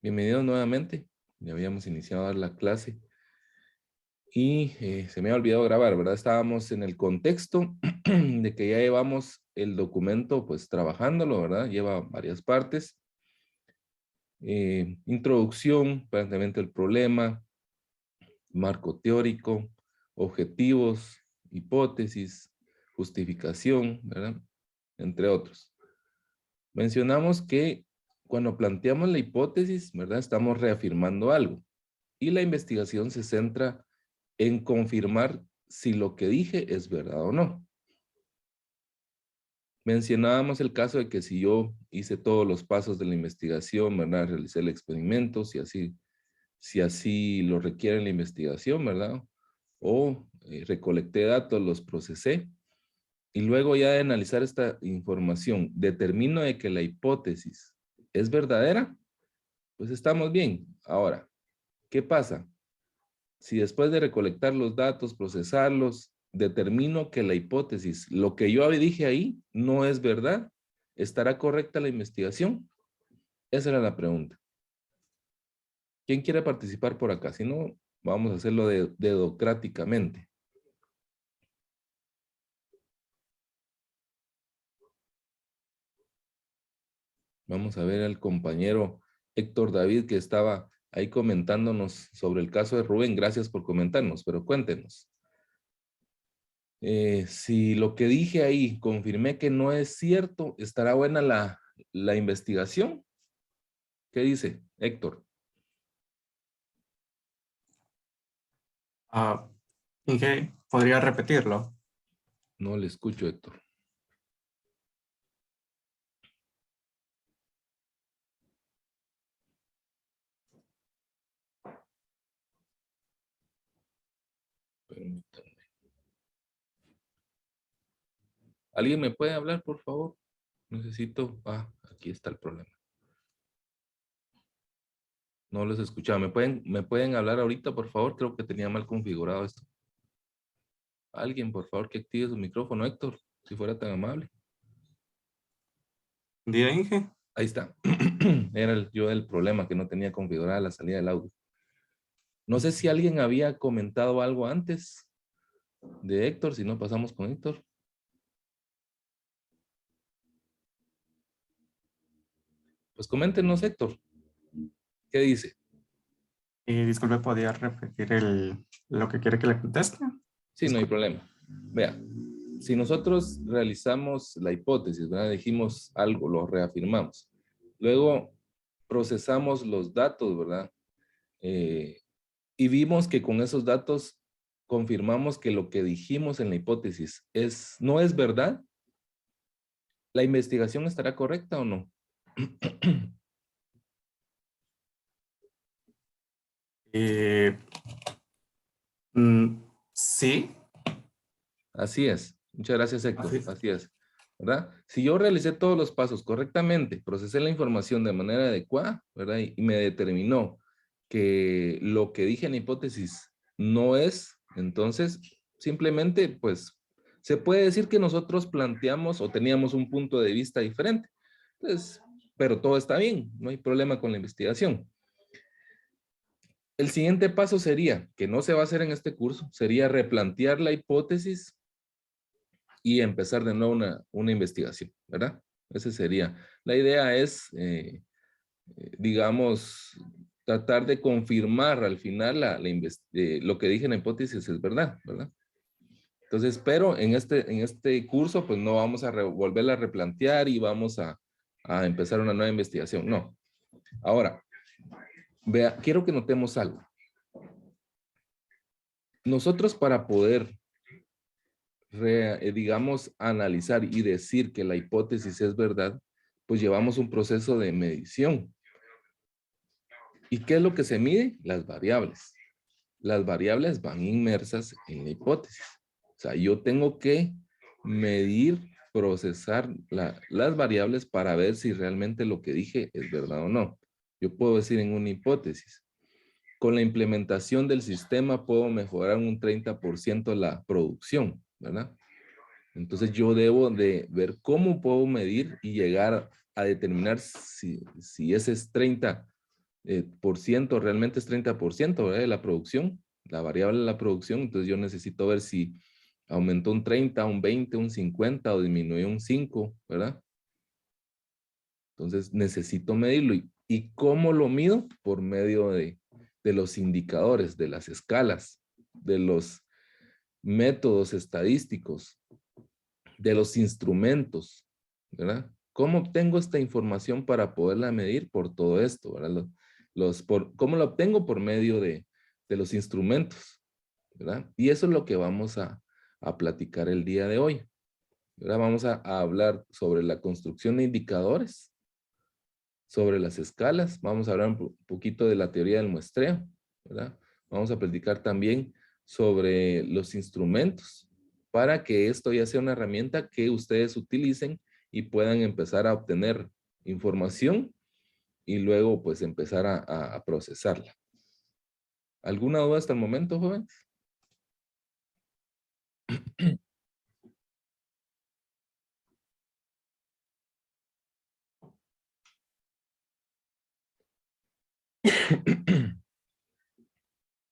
Bienvenidos nuevamente. Ya habíamos iniciado a dar la clase y se me ha olvidado grabar, ¿verdad? Estábamos en el contexto de que ya llevamos el documento pues trabajándolo, ¿verdad? Lleva varias partes. Introducción, planteamiento del problema, marco teórico, objetivos, hipótesis, justificación, ¿verdad? Entre otros. Mencionamos que cuando planteamos la hipótesis, ¿verdad? Estamos reafirmando algo. Y la investigación se centra en confirmar si lo que dije es verdad o no. Mencionábamos el caso de que si yo hice todos los pasos de la investigación, ¿verdad? Realicé el experimento, si así lo requiere la investigación, ¿verdad? O recolecté datos, los procesé, y luego ya de analizar esta información, determino de que la hipótesis es verdadera, pues estamos bien. Ahora, ¿qué pasa? Si después de recolectar los datos, procesarlos, determino que la hipótesis, lo que yo dije ahí, no es verdad, ¿estará correcta la investigación? Esa era la pregunta. ¿Quién quiere participar por acá? Si no, vamos a hacerlo dedocráticamente. Vamos a ver al compañero Héctor David que estaba ahí comentándonos sobre el caso de Rubén. Gracias por comentarnos, pero cuéntenos. Si lo que dije ahí confirmé que no es cierto, ¿estará buena la investigación? ¿Qué dice Héctor? Ah, Inge, ¿podría repetirlo? No le escucho, Héctor. Permítame. ¿Alguien me puede hablar, por favor? Necesito... aquí está el problema. No los escuchaba. ¿Me pueden hablar ahorita, por favor? Creo que tenía mal configurado esto. Alguien, por favor, que active su micrófono, Héctor, si fuera tan amable. Día, Inge. Ahí está. Era yo el problema, que no tenía configurada la salida del audio. No sé si alguien había comentado algo antes de Héctor, si no pasamos con Héctor. Pues coméntenos, Héctor. ¿Qué dice? Y disculpe, ¿podría repetir lo que quiere que le conteste? Sí, no hay Disculpe. problema. Vea, si nosotros realizamos la hipótesis, ¿verdad? Dijimos algo, lo reafirmamos. Luego procesamos los datos, ¿verdad? Y vimos que con esos datos confirmamos que lo que dijimos en la hipótesis no es verdad. ¿La investigación estará correcta o no? Eh, mm, sí. Así es. Muchas gracias, Héctor. Así. Así es. ¿Verdad? Si yo realicé todos los pasos correctamente, procesé la información de manera adecuada, ¿verdad? Y me determinó que lo que dije en la hipótesis no es, entonces, simplemente, pues, se puede decir que nosotros planteamos o teníamos un punto de vista diferente. Entonces, pero todo está bien, no hay problema con la investigación. El siguiente paso sería, que no se va a hacer en este curso, sería replantear la hipótesis y empezar de nuevo una investigación, ¿verdad? Esa sería. La idea es, digamos, tratar de confirmar al final lo que dije en la hipótesis es verdad, ¿verdad? Entonces, pero en este curso, pues no vamos a volverla a replantear y vamos a empezar una nueva investigación, no. Ahora, vea, quiero que notemos algo. Nosotros para poder digamos, analizar y decir que la hipótesis es verdad, pues llevamos un proceso de medición. ¿Y qué es lo que se mide? Las variables. Las variables van inmersas en la hipótesis. O sea, yo tengo que medir, procesar las variables para ver si realmente lo que dije es verdad o no. Yo puedo decir en una hipótesis, con la implementación del sistema puedo mejorar un 30% la producción, ¿verdad? Entonces yo debo de ver cómo puedo medir y llegar a determinar si ese es 30 por ciento, realmente es 30%, ¿verdad? De la producción, la variable de la producción. Entonces yo necesito ver si aumentó un 30, un 20, un 50 o disminuyó un 5, ¿verdad? Entonces necesito medirlo. ¿Y cómo lo mido? Por medio de los indicadores, de las escalas, de los métodos estadísticos, de los instrumentos, ¿verdad? ¿Cómo obtengo esta información para poderla medir? Por todo esto, ¿verdad? ¿Cómo la obtengo? Por medio de los instrumentos, ¿verdad? Y eso es lo que vamos a platicar el día de hoy. Ahora vamos a hablar sobre la construcción de indicadores, sobre las escalas, vamos a hablar un poquito de la teoría del muestreo, ¿verdad? Vamos a platicar también sobre los instrumentos para que esto ya sea una herramienta que ustedes utilicen y puedan empezar a obtener información y luego pues empezar a procesarla. ¿Alguna duda hasta el momento, jóvenes?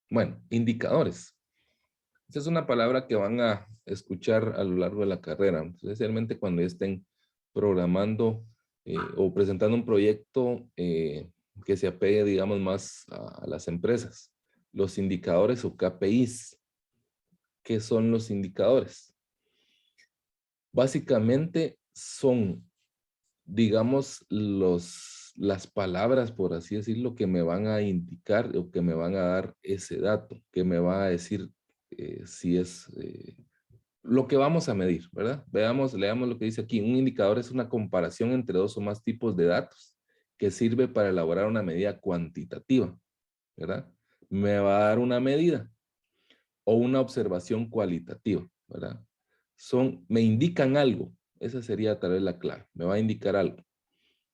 Bueno, indicadores. Esa es una palabra que van a escuchar a lo largo de la carrera, especialmente cuando estén programando o presentando un proyecto que se apegue, digamos, más a las empresas. Los indicadores o KPIs. ¿Qué son los indicadores? Básicamente son, digamos, las palabras, por así decirlo, que me van a indicar o que me van a dar ese dato, que me va a decir si es lo que vamos a medir, ¿verdad? Leamos lo que dice aquí. Un indicador es una comparación entre dos o más tipos de datos que sirve para elaborar una medida cuantitativa, ¿verdad? Me va a dar una medida o una observación cualitativa, ¿verdad? Me indican algo. Esa sería tal vez la clave. Me va a indicar algo.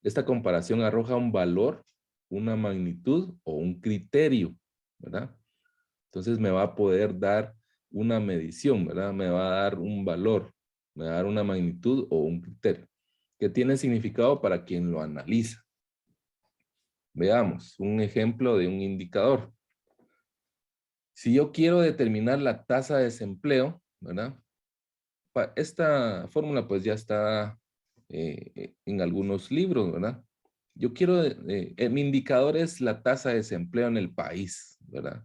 Esta comparación arroja un valor, una magnitud o un criterio, ¿verdad? Entonces me va a poder dar una medición, ¿verdad? Me va a dar un valor, me va a dar una magnitud o un criterio que tiene significado para quien lo analiza. Veamos un ejemplo de un indicador. Si yo quiero determinar la tasa de desempleo, ¿verdad? Esta fórmula pues ya está en algunos libros, ¿verdad? Yo quiero, mi indicador es la tasa de desempleo en el país, ¿verdad?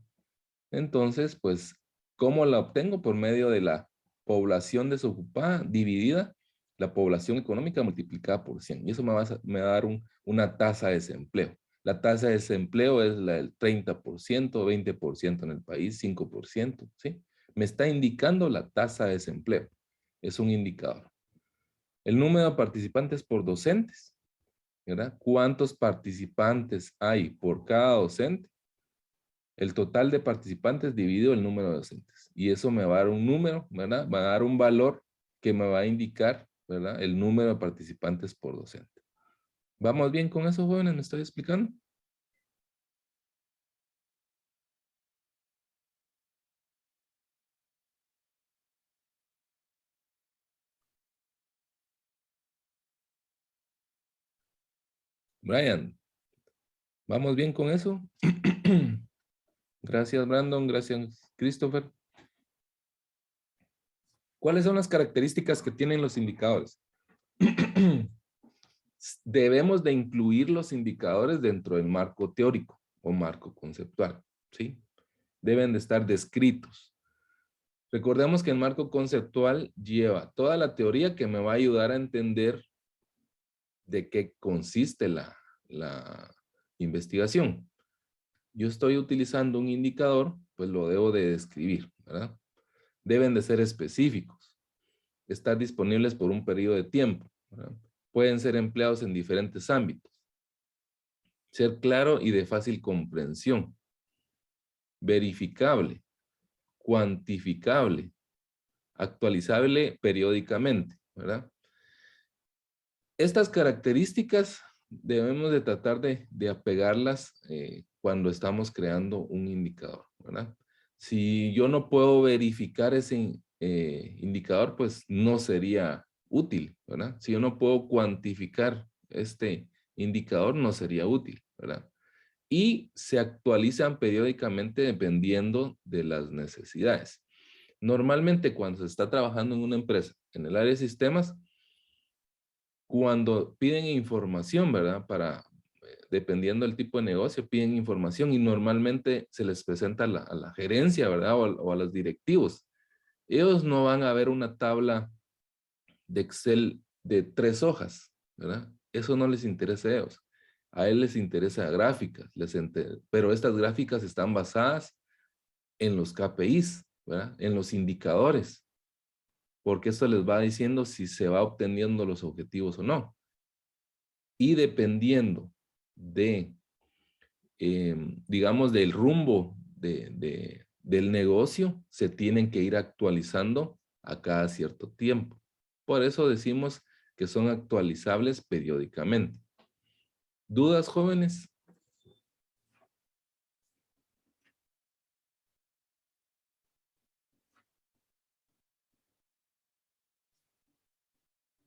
Entonces, pues, ¿cómo la obtengo? Por medio de la población desocupada dividida, la población económica multiplicada por 100. Y eso me va a dar una tasa de desempleo. La tasa de desempleo es la del 30%, 20% en el país, 5%, ¿sí? Me está indicando la tasa de desempleo. Es un indicador. El número de participantes por docentes, ¿verdad? ¿Cuántos participantes hay por cada docente? El total de participantes dividido el número de docentes. Y eso me va a dar un número, ¿verdad? Va a dar un valor que me va a indicar, ¿verdad? El número de participantes por docente. ¿Vamos bien con eso, jóvenes? ¿Me estoy explicando? Brian, ¿vamos bien con eso? Gracias, Brandon. Gracias, Christopher. ¿Cuáles son las características que tienen los indicadores? Debemos de incluir los indicadores dentro del marco teórico o marco conceptual, ¿sí? Deben de estar descritos. Recordemos que el marco conceptual lleva toda la teoría que me va a ayudar a entender de qué consiste la investigación. Yo estoy utilizando un indicador, pues lo debo de describir, ¿verdad? Deben de ser específicos, estar disponibles por un periodo de tiempo, ¿verdad? Pueden ser empleados en diferentes ámbitos, ser claro y de fácil comprensión, verificable, cuantificable, actualizable periódicamente, ¿verdad? Estas características debemos de tratar de apegarlas cuando estamos creando un indicador, ¿verdad? Si yo no puedo verificar ese indicador, pues no sería útil, ¿verdad? Si yo no puedo cuantificar este indicador, no sería útil, ¿verdad? y se actualizan periódicamente dependiendo de las necesidades. Normalmente cuando se está trabajando en una empresa, en el área de sistemas, cuando piden información, ¿verdad? Dependiendo del tipo de negocio, piden información y normalmente se les presenta a la gerencia, ¿verdad? O a los directivos. Ellos no van a ver una tabla de Excel de 3 hojas, ¿verdad? Eso no les interesa a ellos. A él les interesa gráficas, pero estas gráficas están basadas en los KPIs, ¿verdad? En los indicadores, porque esto les va diciendo si se va obteniendo los objetivos o no. Y dependiendo de, digamos, del rumbo del negocio, se tienen que ir actualizando a cada cierto tiempo. Por eso decimos que son actualizables periódicamente. ¿Dudas, jóvenes?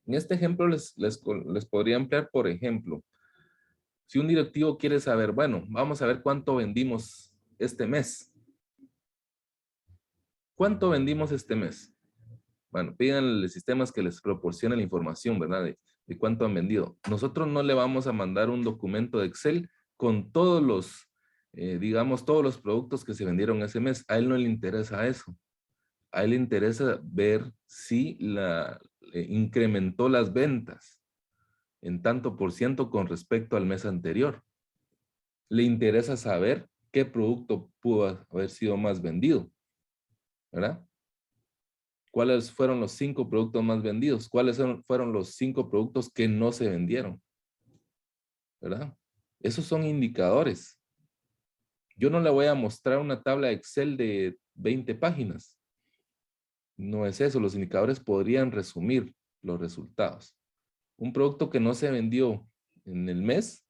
En este ejemplo les podría emplear, por ejemplo, si un directivo quiere saber, bueno, vamos a ver cuánto vendimos este mes. ¿Cuánto vendimos este mes? Bueno, pídanle sistemas que les proporcionen la información, ¿verdad? De cuánto han vendido. Nosotros no le vamos a mandar un documento de Excel con todos los, digamos, todos los productos que se vendieron ese mes. A él no le interesa eso. A él le interesa ver si incrementó las ventas en tanto por ciento con respecto al mes anterior. Le interesa saber qué producto pudo haber sido más vendido, ¿verdad? ¿Cuáles fueron los 5 productos más vendidos? ¿Cuáles fueron los 5 productos que no se vendieron? ¿Verdad? Esos son indicadores. Yo no le voy a mostrar una tabla de Excel de 20 páginas. No es eso. Los indicadores podrían resumir los resultados. Un producto que no se vendió en el mes,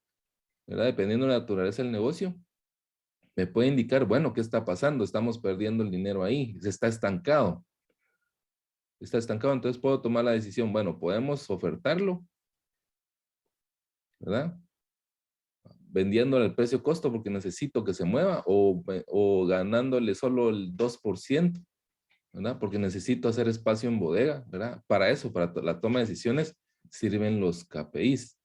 ¿verdad? Dependiendo de la naturaleza del negocio, me puede indicar, bueno, ¿qué está pasando? Estamos perdiendo el dinero ahí. Se está estancado. Está estancado, entonces puedo tomar la decisión, bueno, podemos ofertarlo, ¿verdad? Vendiéndole el precio costo porque necesito que se mueva o ganándole solo el 2%, ¿verdad? Porque necesito hacer espacio en bodega, ¿verdad? Para eso, para la toma de decisiones, sirven los KPIs.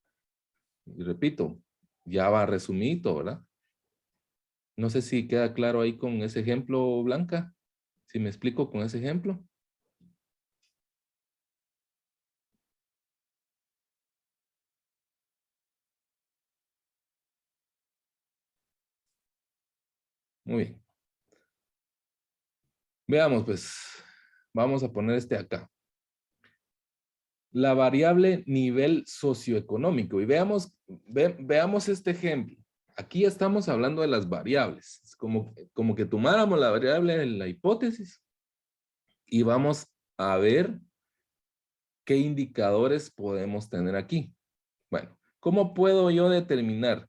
Y repito, ya va resumido, ¿verdad? No sé si queda claro ahí con ese ejemplo, Blanca. Si me explico con ese ejemplo. Muy bien. Veamos, pues, vamos a poner este acá. La variable nivel socioeconómico. Y veamos este ejemplo. Aquí estamos hablando de las variables. Es como que tomáramos la variable de la hipótesis y vamos a ver qué indicadores podemos tener aquí. Bueno, ¿cómo puedo yo determinar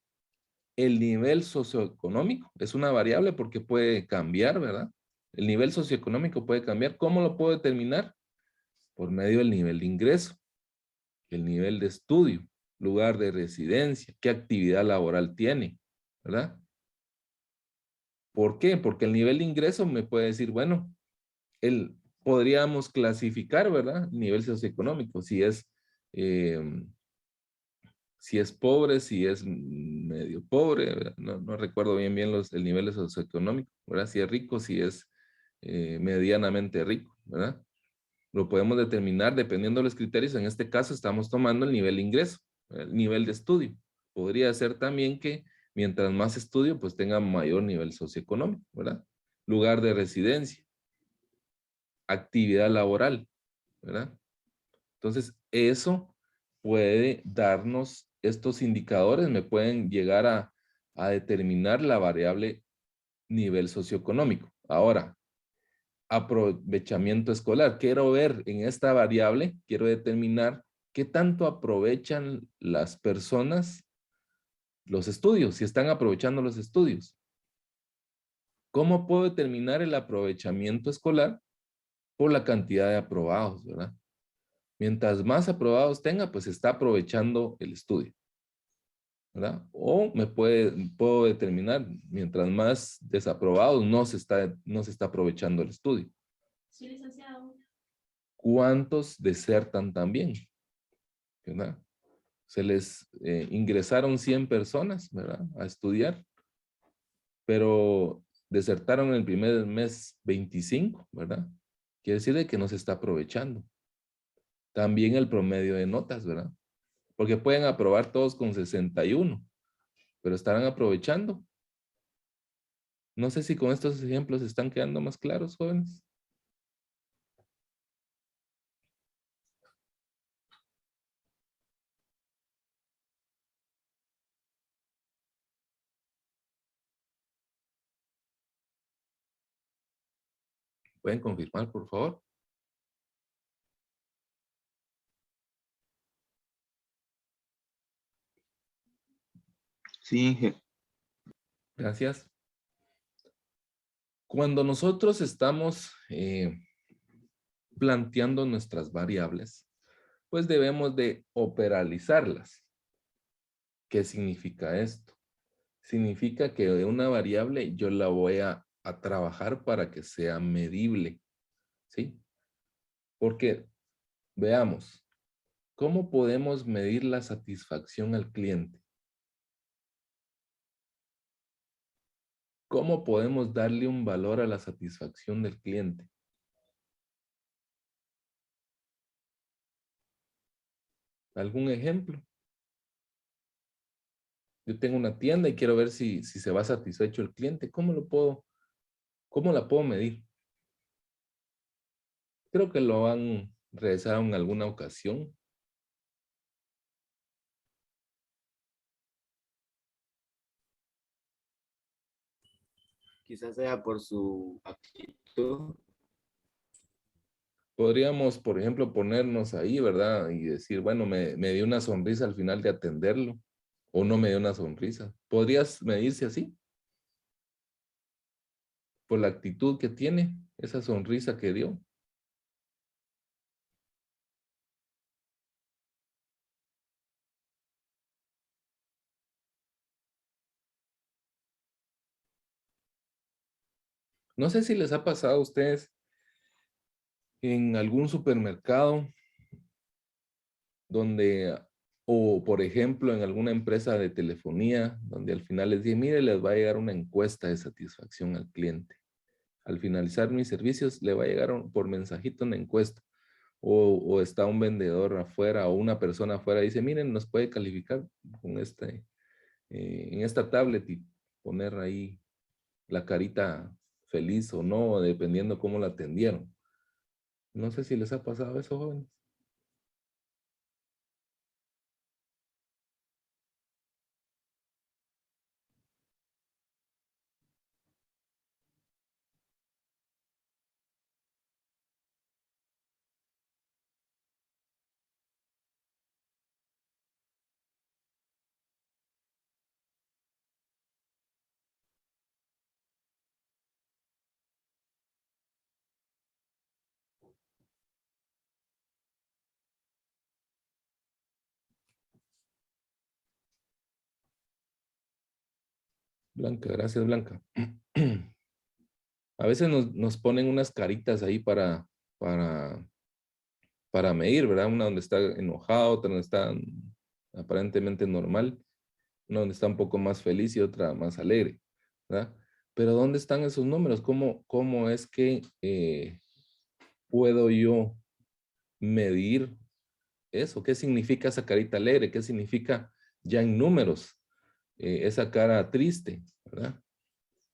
el nivel socioeconómico? Es una variable porque puede cambiar, ¿verdad? El nivel socioeconómico puede cambiar. ¿Cómo lo puedo determinar? Por medio del nivel de ingreso, el nivel de estudio, lugar de residencia, qué actividad laboral tiene, ¿verdad? ¿Por qué? Porque el nivel de ingreso me puede decir, bueno, podríamos clasificar, ¿verdad? Nivel socioeconómico, eh, si es pobre, si es medio pobre, ¿verdad? No recuerdo bien el nivel socioeconómico, ¿verdad? Si es rico, si es medianamente rico, ¿verdad? Lo podemos determinar dependiendo de los criterios. En este caso estamos tomando el nivel de ingreso, el nivel de estudio. Podría ser también que mientras más estudio, pues tenga mayor nivel socioeconómico, ¿verdad? Lugar de residencia, actividad laboral, ¿verdad? Entonces, eso puede darnos, estos indicadores me pueden llegar a determinar la variable nivel socioeconómico. Ahora, aprovechamiento escolar. Quiero ver en esta variable, quiero determinar qué tanto aprovechan las personas los estudios, si están aprovechando los estudios. ¿Cómo puedo determinar el aprovechamiento escolar? Por la cantidad de aprobados, ¿verdad? Mientras más aprobados tenga, pues está aprovechando el estudio, ¿verdad? O puedo determinar, mientras más desaprobados, no se está aprovechando el estudio. Sí, licenciado. ¿Cuántos desertan también? ¿Verdad? Se les ingresaron 100 personas, ¿verdad? A estudiar, pero desertaron en el primer mes 25, ¿verdad? Quiere decir de que no se está aprovechando. También el promedio de notas, ¿verdad? Porque pueden aprobar todos con 61, pero estarán aprovechando. No sé si con estos ejemplos están quedando más claros, jóvenes. ¿Pueden confirmar, por favor? Sí, Inge. Gracias. Cuando nosotros estamos planteando nuestras variables, pues debemos de operalizarlas. ¿Qué significa esto? Significa que de una variable yo la voy a trabajar para que sea medible, ¿sí? Porque, veamos, ¿cómo podemos medir la satisfacción al cliente? ¿Cómo podemos darle un valor a la satisfacción del cliente? ¿Algún ejemplo? Yo tengo una tienda y quiero ver si se va satisfecho el cliente. ¿Cómo la puedo medir? Creo que lo han realizado en alguna ocasión. Quizás sea por su actitud. Podríamos, por ejemplo, ponernos ahí, ¿verdad? Y decir, bueno, me dio una sonrisa al final de atenderlo, o no me dio una sonrisa. ¿Podrías medirse así? Por la actitud que tiene, esa sonrisa que dio. No sé si les ha pasado a ustedes en algún supermercado donde, o por ejemplo, en alguna empresa de telefonía, donde al final les dije, mire, les va a llegar una encuesta de satisfacción al cliente. Al finalizar mis servicios, le va a llegar por mensajito una encuesta. O está un vendedor afuera o una persona afuera y dice, miren, nos puede calificar con en esta tablet y poner ahí la carita feliz o no, dependiendo cómo la atendieron. No sé si les ha pasado eso, jóvenes. Blanca, gracias, Blanca. A veces nos ponen unas caritas ahí para, para medir, ¿verdad? Una donde está enojado, otra donde está aparentemente normal, una donde está un poco más feliz y otra más alegre, ¿verdad? Pero ¿dónde están esos números? ¿Cómo es que puedo yo medir eso? ¿Qué significa esa carita alegre? ¿Qué significa ya en números esa cara triste, ¿verdad?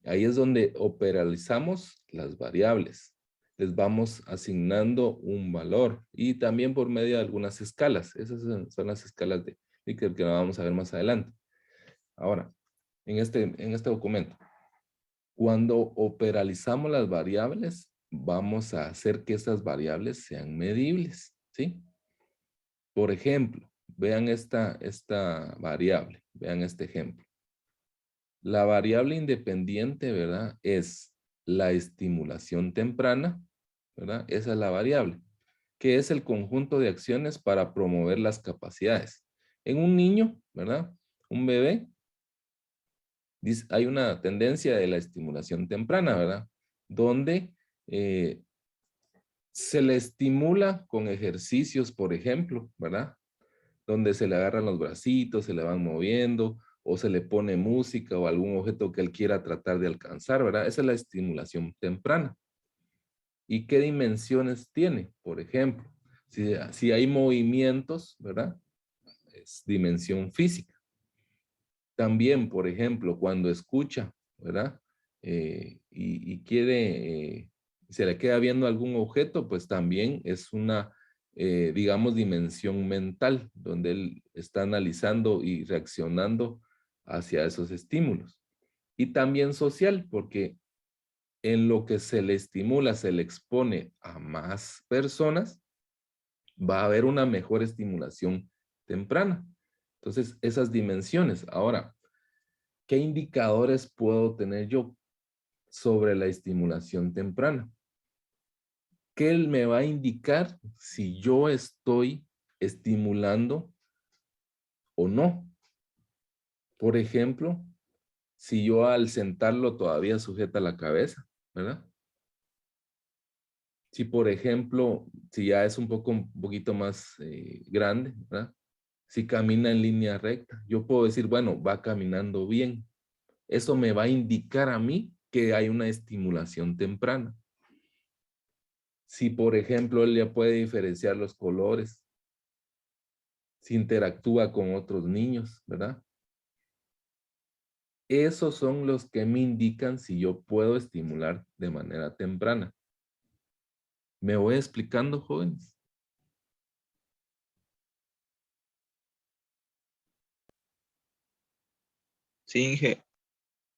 Ahí es donde operalizamos las variables. Les vamos asignando un valor y también por medio de algunas escalas. Esas son las escalas de Likert que vamos a ver más adelante. Ahora, en este documento, cuando operalizamos las variables, vamos a hacer que estas variables sean medibles, ¿sí? Por ejemplo, vean esta variable, vean este ejemplo. La variable independiente, ¿verdad? Es la estimulación temprana, ¿verdad? Esa es la variable, que es el conjunto de acciones para promover las capacidades. En un niño, ¿verdad? un bebé, hay una tendencia de la estimulación temprana, ¿verdad? Donde se le estimula con ejercicios, por ejemplo, ¿verdad? Donde se le agarran los bracitos, se le van moviendo, o se le pone música o algún objeto que él quiera tratar de alcanzar, ¿verdad? Esa es la estimulación temprana. ¿Y qué dimensiones tiene? Por ejemplo, si hay movimientos, ¿verdad? Es dimensión física. También, por ejemplo, cuando escucha, ¿verdad? Y quiere, se le queda viendo algún objeto, pues también es una, digamos, dimensión mental, donde él está analizando y reaccionando hacia esos estímulos. Y también social, porque en lo que se le estimula, se le expone a más personas, va a haber una mejor estimulación temprana. Entonces, esas dimensiones. Ahora, ¿qué indicadores puedo tener yo sobre la estimulación temprana? ¿Qué él me va a indicar si yo estoy estimulando o no? Por ejemplo, si yo al sentarlo todavía sujeta la cabeza, ¿verdad? Si, por ejemplo, si ya es un poquito más grande, ¿verdad? Si camina en línea recta, yo puedo decir, bueno, va caminando bien. Eso me va a indicar a mí que hay una estimulación temprana. Si, por ejemplo, él ya puede diferenciar los colores, si interactúa con otros niños, ¿verdad? Esos son los que me indican si yo puedo estimular de manera temprana. ¿Me voy explicando, jóvenes? Sí, Inge.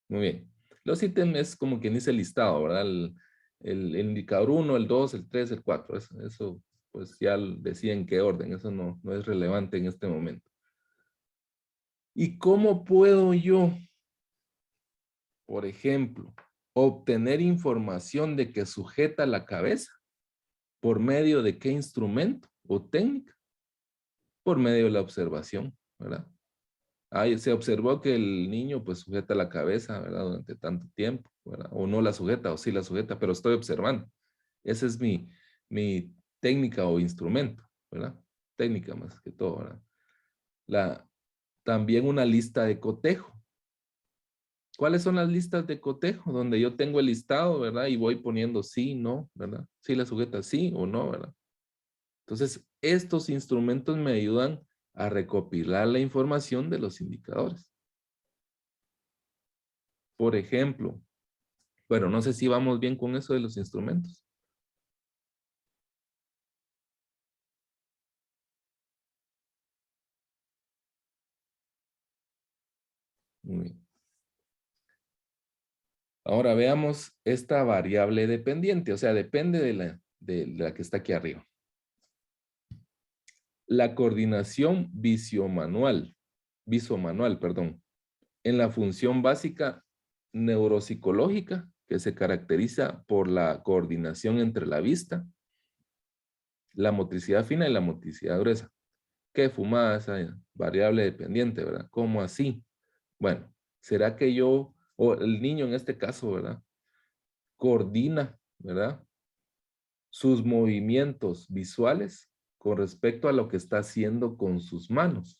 Muy bien. Los ítems es como quien dice el listado, ¿verdad? El indicador 1, el 2, el 3, el 4. Eso pues ya decía en qué orden. Eso no es relevante en este momento. ¿Y cómo puedo yo, por ejemplo, obtener información de que sujeta la cabeza? ¿Por medio de qué instrumento o técnica? Por medio de la observación, ¿verdad? Ahí se observó que el niño pues sujeta la cabeza, ¿verdad? Durante tanto tiempo, ¿verdad? O no la sujeta, o sí la sujeta, pero estoy observando. Esa es mi técnica o instrumento, ¿verdad? Técnica más que todo, ¿verdad? También una lista de cotejo. ¿Cuáles son las listas de cotejo? Donde yo tengo el listado, ¿verdad? Y voy poniendo sí, no, ¿verdad? Sí la sujeta, sí o no, ¿verdad? Entonces, estos instrumentos me ayudan a recopilar la información de los indicadores. Por ejemplo, bueno, no sé si vamos bien con eso de los instrumentos. Muy bien. Ahora veamos esta variable dependiente, o sea, depende de la que está aquí arriba. La coordinación visomanual, perdón, en la función básica neuropsicológica que se caracteriza por la coordinación entre la vista, la motricidad fina y la motricidad gruesa. ¿Qué fumada esa variable dependiente, verdad? ¿Cómo así? Bueno, ¿será que yo, o el niño en este caso, verdad? Coordina, ¿verdad? Sus movimientos visuales con respecto a lo que está haciendo con sus manos.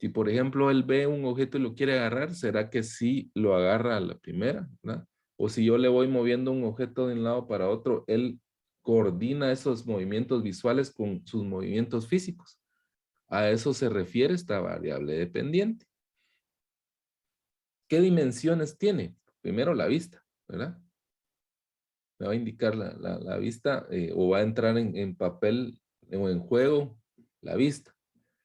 Si, por ejemplo, él ve un objeto y lo quiere agarrar, ¿será que sí lo agarra a la primera, ¿verdad? O si yo le voy moviendo un objeto de un lado para otro, él coordina esos movimientos visuales con sus movimientos físicos. A eso se refiere esta variable dependiente. ¿Qué dimensiones tiene? Primero la vista, ¿verdad? Me va a indicar la vista o va a entrar en papel o en juego la vista.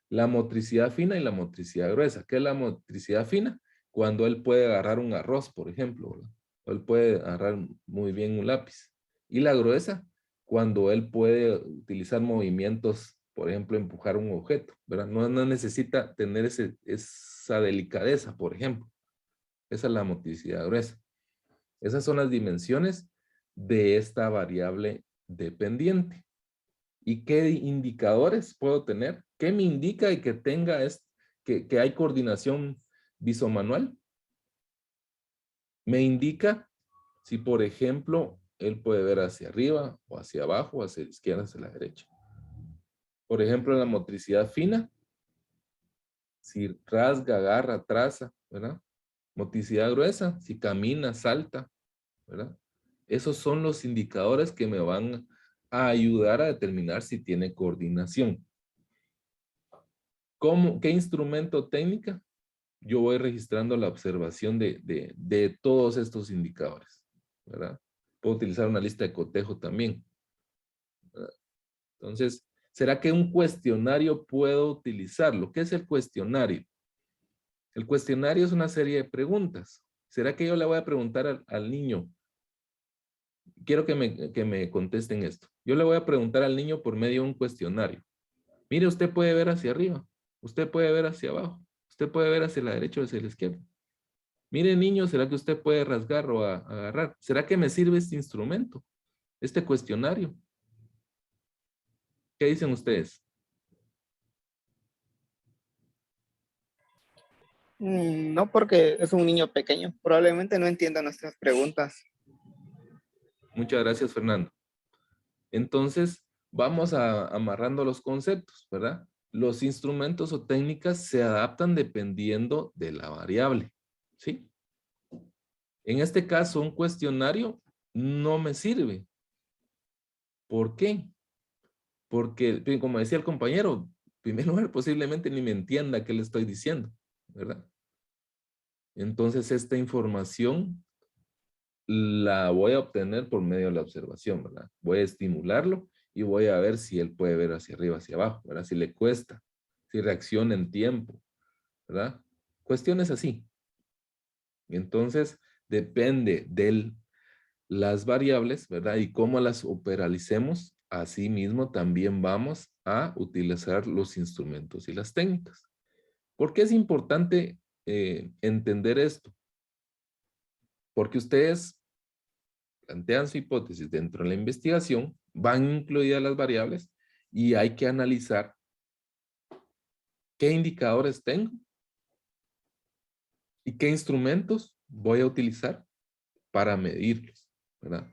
La motricidad fina y la motricidad gruesa. ¿Qué es la motricidad fina? Cuando él puede agarrar un arroz, por ejemplo, ¿verdad? O él puede agarrar muy bien un lápiz. Y la gruesa, cuando él puede utilizar movimientos, por ejemplo, empujar un objeto, ¿verdad? No necesita tener esa delicadeza, por ejemplo. Esa es la motricidad gruesa. Esas son las dimensiones de esta variable dependiente. ¿Y qué indicadores puedo tener? ¿Qué me indica y que tenga que hay coordinación visomanual, me indica si, por ejemplo, él puede ver hacia arriba o hacia abajo, hacia la izquierda, hacia la derecha. Por ejemplo, en la motricidad fina, si rasga, agarra, traza, ¿verdad? Motricidad gruesa, si camina, salta, ¿verdad? Esos son los indicadores que me van a ayudar a determinar si tiene coordinación. ¿Qué instrumento técnica? Yo voy registrando la observación de todos estos indicadores, ¿verdad? Puedo utilizar una lista de cotejo también, ¿verdad? Entonces, ¿será que un cuestionario puedo utilizarlo? ¿Qué es el cuestionario? El cuestionario es una serie de preguntas. ¿Será que yo le voy a preguntar al niño? Quiero que me contesten esto. Yo le voy a preguntar al niño por medio de un cuestionario. Mire, usted puede ver hacia arriba. Usted puede ver hacia abajo. Usted puede ver hacia la derecha o hacia la izquierda. Mire, niño, ¿será que usted puede rasgar o agarrar? ¿Será que me sirve este instrumento? Este cuestionario. ¿Qué dicen ustedes? No, porque es un niño pequeño. Probablemente no entienda nuestras preguntas. Muchas gracias, Fernando. Entonces, vamos amarrando los conceptos, ¿verdad? Los instrumentos o técnicas se adaptan dependiendo de la variable, ¿sí? En este caso, un cuestionario no me sirve. ¿Por qué? Porque, como decía el compañero, en primer lugar, posiblemente ni me entienda qué le estoy diciendo, ¿verdad? Entonces, esta información la voy a obtener por medio de la observación, ¿verdad? Voy a estimularlo y voy a ver si él puede ver hacia arriba, hacia abajo, ¿verdad? Si le cuesta, si reacciona en tiempo, ¿verdad? Cuestiones así. Entonces, depende de las variables, ¿verdad? Y cómo las operalicemos, asimismo también vamos a utilizar los instrumentos y las técnicas. ¿Por qué es importante entender esto? Porque ustedes plantean su hipótesis dentro de la investigación, van incluidas las variables y hay que analizar qué indicadores tengo y qué instrumentos voy a utilizar para medirlos, ¿verdad?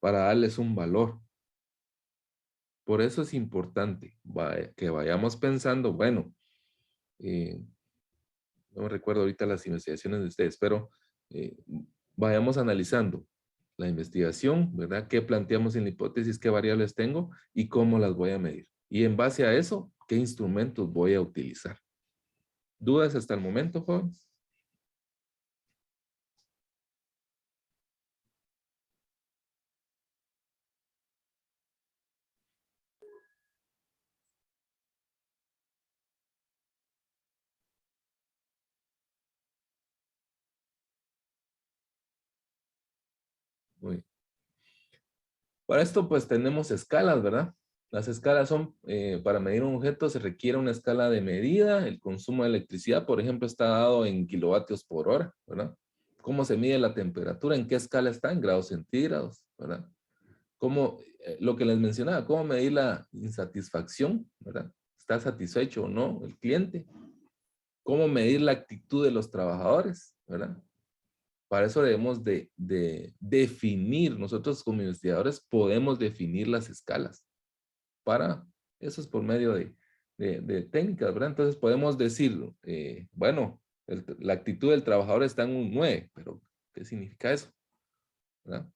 Para darles un valor. Por eso es importante que vayamos pensando, bueno, no me recuerdo ahorita las investigaciones de ustedes, pero vayamos analizando la investigación, ¿verdad? ¿Qué planteamos en la hipótesis? ¿Qué variables tengo? Y cómo las voy a medir. Y en base a eso, ¿qué instrumentos voy a utilizar? ¿Dudas hasta el momento, jóvenes? Muy bien. Para esto, pues, tenemos escalas, ¿verdad? Las escalas son, para medir un objeto se requiere una escala de medida. El consumo de electricidad, por ejemplo, está dado en kilovatios por hora, ¿verdad? ¿Cómo se mide la temperatura? ¿En qué escala está? En grados centígrados, ¿verdad? ¿Cómo, lo que les mencionaba, cómo medir la insatisfacción, ¿verdad? ¿Está satisfecho o no el cliente? ¿Cómo medir la actitud de los trabajadores, ¿verdad? Para eso debemos de definir, nosotros como investigadores podemos definir las escalas. Para eso es por medio de técnicas, ¿verdad? Entonces podemos decir, bueno, la actitud del trabajador está en un 9, pero ¿qué significa eso? ¿Verdad?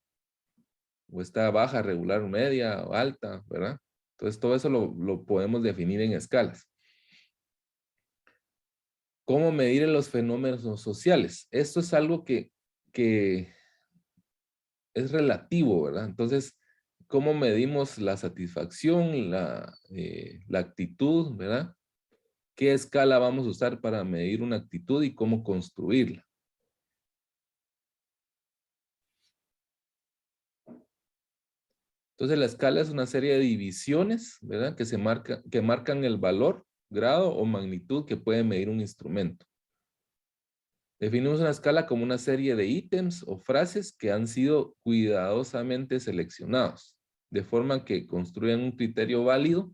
O está baja, regular, media, o alta, ¿verdad? Entonces todo eso lo podemos definir en escalas. ¿Cómo medir los fenómenos sociales? Esto es algo que es relativo, ¿verdad? Entonces, ¿cómo medimos la satisfacción, la actitud, ¿verdad? ¿Qué escala vamos a usar para medir una actitud y cómo construirla? Entonces, la escala es una serie de divisiones, ¿verdad? Que marcan el valor, grado o magnitud que puede medir un instrumento. Definimos una escala como una serie de ítems o frases que han sido cuidadosamente seleccionados, de forma que construyan un criterio válido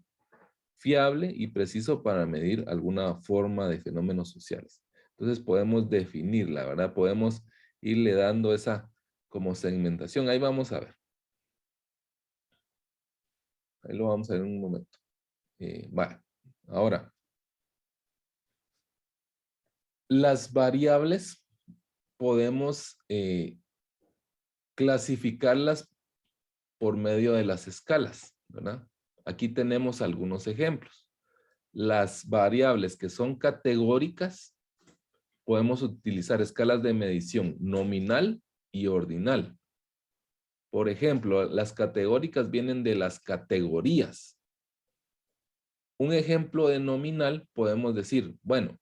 fiable y preciso para medir alguna forma de fenómenos sociales. Entonces podemos definirla, ¿verdad? Podemos irle dando esa como segmentación. Ahí vamos a ver. Ahí lo vamos a ver en un momento. Vale. Ahora, las variables podemos clasificarlas por medio de las escalas, ¿verdad? Aquí tenemos algunos ejemplos. Las variables que son categóricas, podemos utilizar escalas de medición nominal y ordinal. Por ejemplo, las categóricas vienen de las categorías. Un ejemplo de nominal podemos decir, bueno,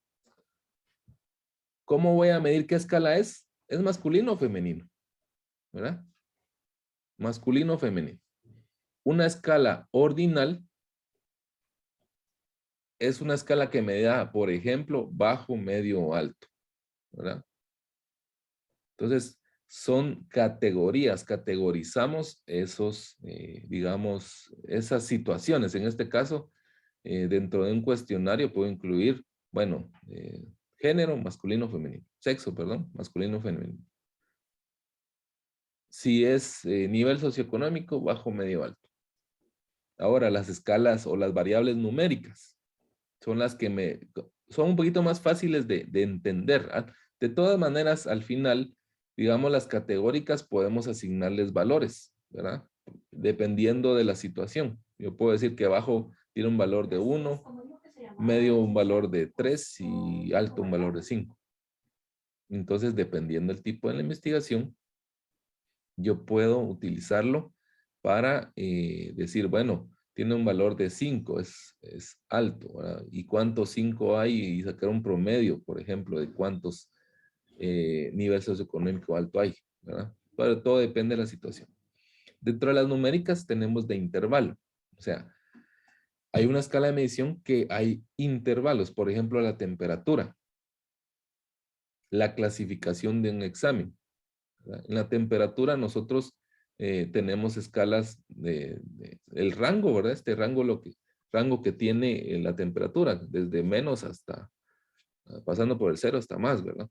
¿cómo voy a medir qué escala es? ¿Es masculino o femenino? ¿Verdad? Masculino o femenino. Una escala ordinal es una escala que me da, por ejemplo, bajo, medio o alto, ¿verdad? Entonces, son categorías, categorizamos esos, digamos, esas situaciones. En este caso, dentro de un cuestionario puedo incluir, bueno, género, masculino, femenino. Sexo, perdón, masculino, femenino. Si es nivel socioeconómico, bajo, medio, alto. Ahora, las escalas o las variables numéricas son las que son un poquito más fáciles de entender. ¿Ah? De todas maneras, al final, digamos, las categóricas podemos asignarles valores, ¿verdad? Dependiendo de la situación. Yo puedo decir que bajo tiene un valor de 1, medio un valor de 3 y alto un valor de 5. Entonces, dependiendo del tipo de la investigación, yo puedo utilizarlo para decir, bueno, tiene un valor de 5, es alto, ¿verdad? ¿Y cuántos 5 hay? Y sacar un promedio, por ejemplo, de cuántos niveles socioeconómico alto hay, ¿verdad? Pero todo depende de la situación. Dentro de las numéricas tenemos de intervalo. O sea, hay una escala de medición que hay intervalos, por ejemplo, la temperatura, la clasificación de un examen. ¿Verdad? En la temperatura nosotros tenemos escalas el rango, ¿verdad? Este rango, rango que tiene la temperatura, desde menos hasta, pasando por el cero hasta más, ¿verdad?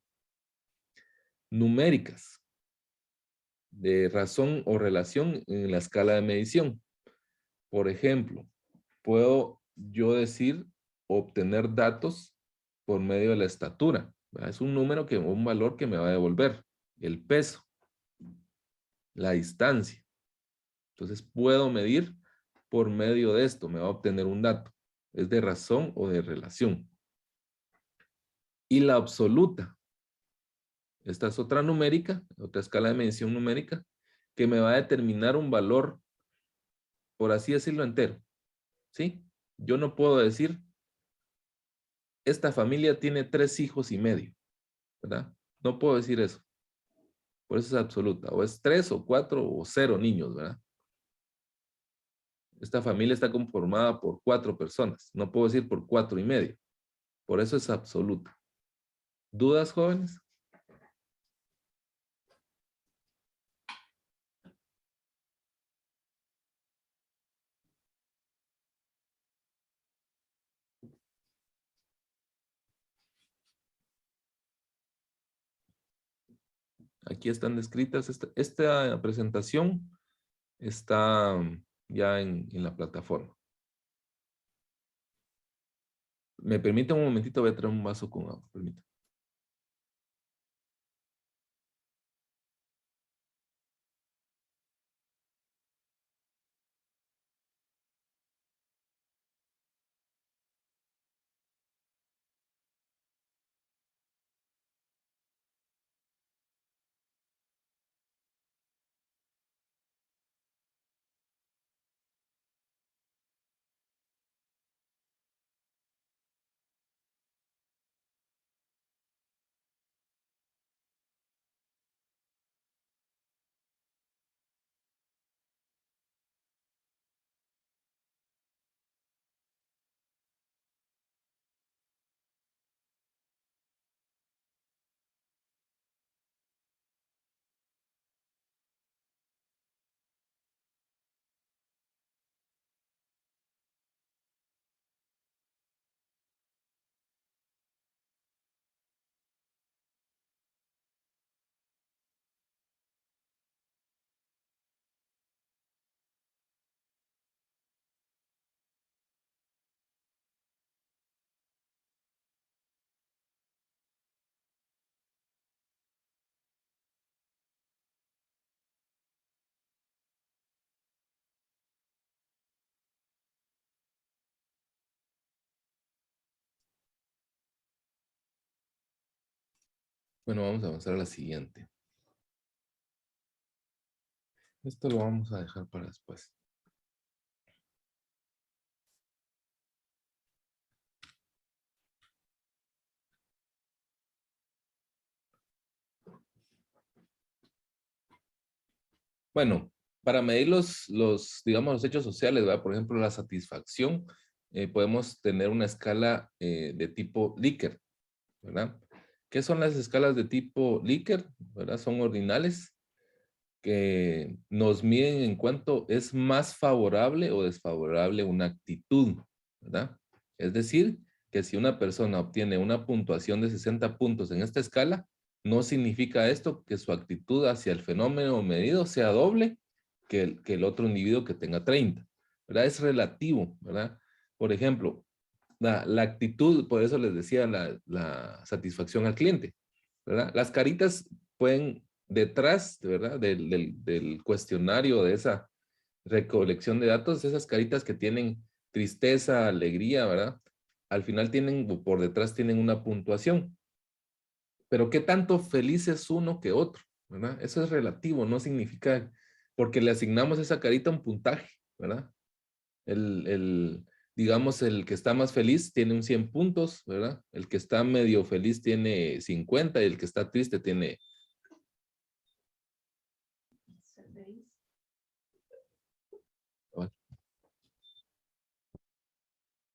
Numéricas, de razón o relación en la escala de medición. Por ejemplo, puedo yo decir, obtener datos por medio de la estatura. ¿Verdad? Es un número, un valor que me va a devolver. El peso, la distancia. Entonces puedo medir por medio de esto, me va a obtener un dato. ¿Es de razón o de relación? Y la absoluta. Esta es otra numérica, otra escala de medición numérica, que me va a determinar un valor, por así decirlo, entero. ¿Sí? Yo no puedo decir, esta familia tiene 3 hijos y medio, ¿verdad? No puedo decir eso. Por eso es absoluta. O es 3 o 4 o 0 niños, ¿verdad? Esta familia está conformada por 4 personas. No puedo decir por 4 y medio. Por eso es absoluta. ¿Dudas, jóvenes? Aquí están descritas. Esta presentación está ya en la plataforma. ¿Me permite un momentito? Voy a traer un vaso con agua. Permítame. Bueno, vamos a avanzar a la siguiente. Esto lo vamos a dejar para después. Bueno, para medir digamos, los hechos sociales, ¿verdad? Por ejemplo, la satisfacción, podemos tener una escala de tipo Likert, ¿verdad? ¿Qué son las escalas de tipo Likert? ¿Verdad? Son ordinales que nos miden en cuanto es más favorable o desfavorable una actitud, ¿verdad? Es decir, que si una persona obtiene una puntuación de 60 puntos en esta escala, no significa esto que su actitud hacia el fenómeno medido sea doble que el otro individuo que tenga 30, ¿verdad? Es relativo, ¿verdad? Por ejemplo, la actitud, por eso les decía la satisfacción al cliente, ¿verdad? Las caritas pueden, detrás, ¿verdad? Del cuestionario, de esa recolección de datos, esas caritas que tienen tristeza, alegría, ¿verdad? Al final tienen, o por detrás tienen una puntuación. Pero ¿qué tanto feliz es uno que otro? ¿Verdad? Eso es relativo, no significa, porque le asignamos esa carita un puntaje, ¿verdad? Digamos, el que está más feliz tiene un 100 puntos, ¿verdad? El que está medio feliz tiene 50 y el que está triste tiene